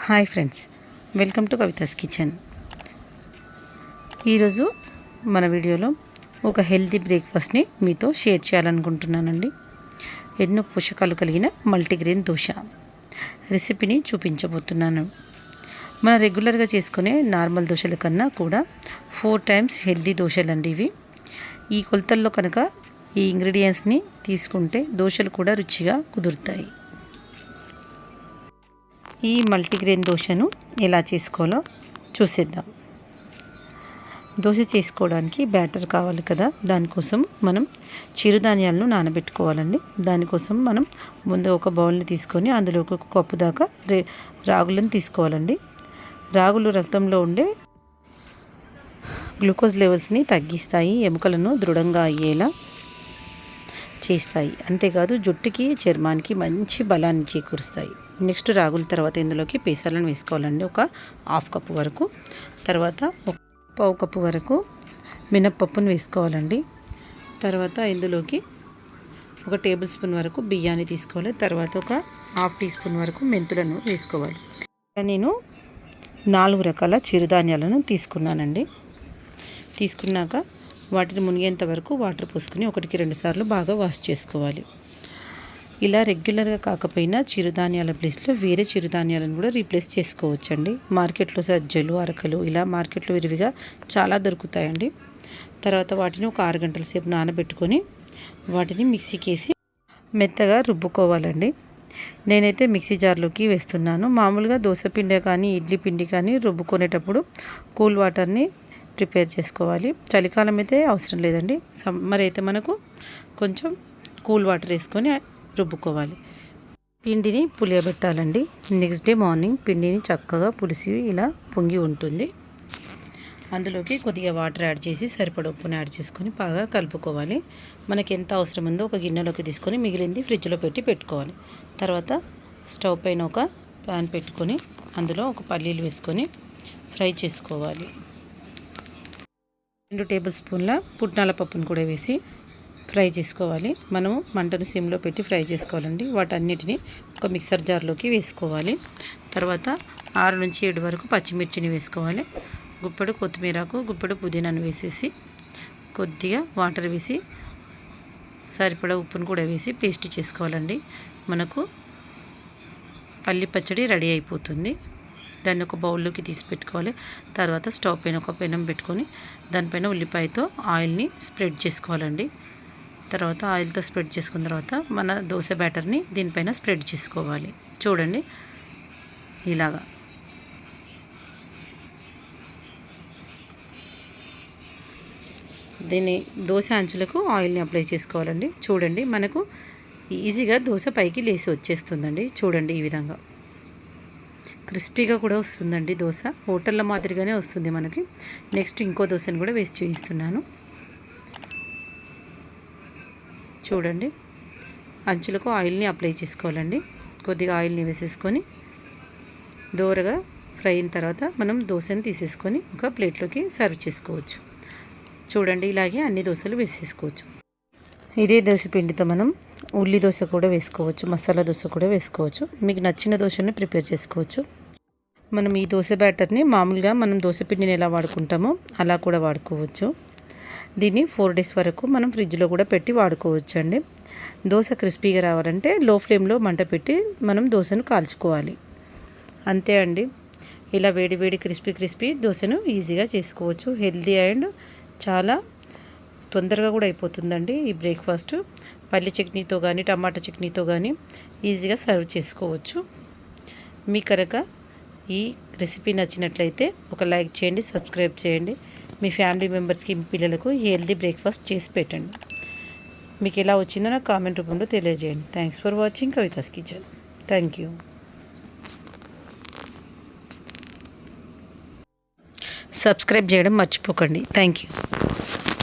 Hi friends, welcome to Kavitha's kitchen. ఈరోజు మన వీడియోలో ఒక హెల్తీ బ్రేక్ఫాస్ట్ని మీతో షేర్ చేయాలనుకుంటున్నానండి. ఎన్నో పోషకాలు కలిగిన మల్టీగ్రెయిన్ దోశ రెసిపీని చూపించబోతున్నాను. మనం రెగ్యులర్గా చేసుకునే నార్మల్ దోశల కన్నా కూడా 4 times హెల్తీ దోశలండి ఇవి. ఈ కొలతల్లో కనుక ఈ ఇంగ్రీడియంట్స్ని తీసుకుంటే దోశలు కూడా రుచిగా కుదురుతాయి. ఈ మల్టీగ్రెయిన్ దోశను ఎలా చేసుకోవాలో చూసేద్దాం. దోశ చేసుకోవడానికి బ్యాటర్ కావాలి కదా, దానికోసం మనం చిరుధాన్యాలను నానబెట్టుకోవాలండి. దానికోసం మనం ముందు ఒక బౌల్ని తీసుకొని అందులో ఒక కప్పు దాకా రాగులను తీసుకోవాలండి. రాగులు రక్తంలో ఉండే గ్లూకోజ్ లెవెల్స్ని తగ్గిస్తాయి, ఎముకలను దృఢంగా అయ్యేలా చేస్తాయి. అంతేకాదు జుట్టుకి చర్మానికి మంచి బలాన్ని చేకూరుస్తాయి. నెక్స్ట్ రాగుల తర్వాత ఇందులోకి పెసలను వేసుకోవాలండి, ఒక 1/2 కప్పు వరకు. తర్వాత 1/4 కప్పు వరకు మినప్పప్పును వేసుకోవాలండి. తర్వాత ఇందులోకి 1 టేబుల్ స్పూన్ వరకు బియ్యాన్ని తీసుకోవాలి. తర్వాత ఒక 1/2 టీ స్పూన్ వరకు మెంతులను వేసుకోవాలి. నేను 4 రకాల చిరుధాన్యాలను తీసుకున్నానండి. తీసుకున్నాక వాటిని మునిగేంత వరకు వాటర్ పోసుకుని 1-2 సార్లు బాగా వాష్ చేసుకోవాలి. ఇలా రెగ్యులర్గా కాకపోయినా చిరుధాన్యాల ప్లేస్లో వేరే చిరుధాన్యాలను కూడా రీప్లేస్ చేసుకోవచ్చండి. మార్కెట్లో సజ్జలు, అరకలు ఇలా మార్కెట్లో విరివిగా చాలా దొరుకుతాయండి. తర్వాత వాటిని ఒక 6 గంటల సేపు నానబెట్టుకొని వాటిని మిక్సీకి వేసి మెత్తగా రుబ్బుకోవాలండి. నేనైతే మిక్సీ జార్లోకి వేస్తున్నాను. మామూలుగా దోశ పిండి కానీ ఇడ్లీ పిండి కానీ రుబ్బుకునేటప్పుడు కూల్ వాటర్ని ప్రిపేర్ చేసుకోవాలి. చలికాలం అయితే అవసరం లేదండి. సమ్మర్ అయితే మనకు కొంచెం కూల్ వాటర్ వేసుకొని రుబ్బుకోవాలి. పిండిని పులియబెట్టాలండి. నెక్స్ట్ డే మార్నింగ్ పిండిని చక్కగా పులిసి ఇలా పొంగి ఉంటుంది. అందులోకి కొద్దిగా వాటర్ యాడ్ చేసి సరిపడ ఉప్పుని యాడ్ చేసుకొని బాగా కలుపుకోవాలి. మనకి ఎంత అవసరం ఉందో ఒక గిన్నెలోకి తీసుకొని మిగిలింది ఫ్రిడ్జ్లో పెట్టుకోవాలి. తర్వాత స్టవ్ పైన ఒక ప్యాన్ పెట్టుకొని అందులో ఒక పల్లీలు వేసుకొని ఫ్రై చేసుకోవాలి. 2 టేబుల్ స్పూన్ల పుట్నాల పప్పును కూడా వేసి ఫ్రై చేసుకోవాలి. మనము మంటను సిమ్లో పెట్టి ఫ్రై చేసుకోవాలండి. వాటన్నిటిని ఒక మిక్సర్ జార్లోకి వేసుకోవాలి. తర్వాత 6 నుంచి 7 వరకు పచ్చిమిర్చిని వేసుకోవాలి. గుప్పెడు కొత్తిమీరకు, గుప్పెడు పుదీనాను వేసేసి కొద్దిగా వాటర్ వేసి సరిపడా ఉప్పును కూడా వేసి పేస్ట్ చేసుకోవాలండి. మనకు పల్లి పచ్చడి రెడీ అయిపోతుంది. దాన్ని ఒక బౌల్లోకి తీసి పెట్టుకోవాలి. తర్వాత స్టవ్ పైన ఒక పెనం పెట్టుకొని దానిపైన ఉల్లిపాయతో ఆయిల్ని స్ప్రెడ్ చేసుకోవాలండి. తర్వాత ఆయిల్తో స్ప్రెడ్ చేసుకున్న తర్వాత మన దోశ బ్యాటర్ని దీనిపైన స్ప్రెడ్ చేసుకోవాలి. చూడండి ఇలాగా. దీన్ని దోశ అంచులకు ఆయిల్ని అప్లై చేసుకోవాలండి. చూడండి మనకు ఈజీగా దోశ పైకి లేసి వచ్చేస్తుందండి. చూడండి ఈ విధంగా క్రిస్పీగా కూడా వస్తుందండి దోశ. హోటళ్ళ మాదిరిగానే వస్తుంది మనకి. నెక్స్ట్ ఇంకో దోశను కూడా వేసి చూపిస్తున్నాను. చూడండి అంచులకు ఆయిల్ని అప్లై చేసుకోవాలండి. కొద్దిగా ఆయిల్ని వేసేసుకొని దోరగా ఫ్రై అయిన తర్వాత మనం దోశని తీసేసుకొని ఒక ప్లేట్లోకి సర్వ్ చేసుకోవచ్చు. చూడండి ఇలాగే అన్ని దోశలు వేసేసుకోవచ్చు. ఇదే దోశ పిండితో మనం ఉల్లి దోశ కూడా వేసుకోవచ్చు, మసాలా దోశ కూడా వేసుకోవచ్చు. మీకు నచ్చిన దోశని ప్రిపేర్ చేసుకోవచ్చు. మనం ఈ దోశ బ్యాటర్ని మామూలుగా మనం దోశ పిండిని ఎలా వాడుకుంటామో అలా కూడా వాడుకోవచ్చు. దీన్ని 4 days వరకు మనం ఫ్రిడ్జ్లో కూడా పెట్టి వాడుకోవచ్చు అండి. దోశ క్రిస్పీగా రావాలంటే లో ఫ్లేమ్లో మంట పెట్టి మనం దోశను కాల్చుకోవాలి. అంతే అండి. ఇలా వేడి వేడి క్రిస్పీ దోశను ఈజీగా చేసుకోవచ్చు. హెల్తీ అండ్ చాలా తొందరగా కూడా అయిపోతుందండి ఈ బ్రేక్ఫాస్ట్. పల్లి చట్నీతో కానీ టమాటా చట్నీతో కానీ ఈజీగా సర్వ్ చేసుకోవచ్చు. మీ కనుక ఈ రెసిపీ నచ్చినట్లయితే ఒక లైక్ చేయండి, సబ్స్క్రైబ్ చేయండి. మీ ఫ్యామిలీ మెంబర్స్కి, మీ పిల్లలకు హెల్తీ బ్రేక్ఫాస్ట్ చేసి పెట్టండి. మీకు ఎలా వచ్చిందో నాకు కామెంట్ రూపంలో తెలియజేయండి. Thanks for watching Kavitha's kitchen. Thank you. Subscribe చేయడం మర్చిపోకండి. Thank you.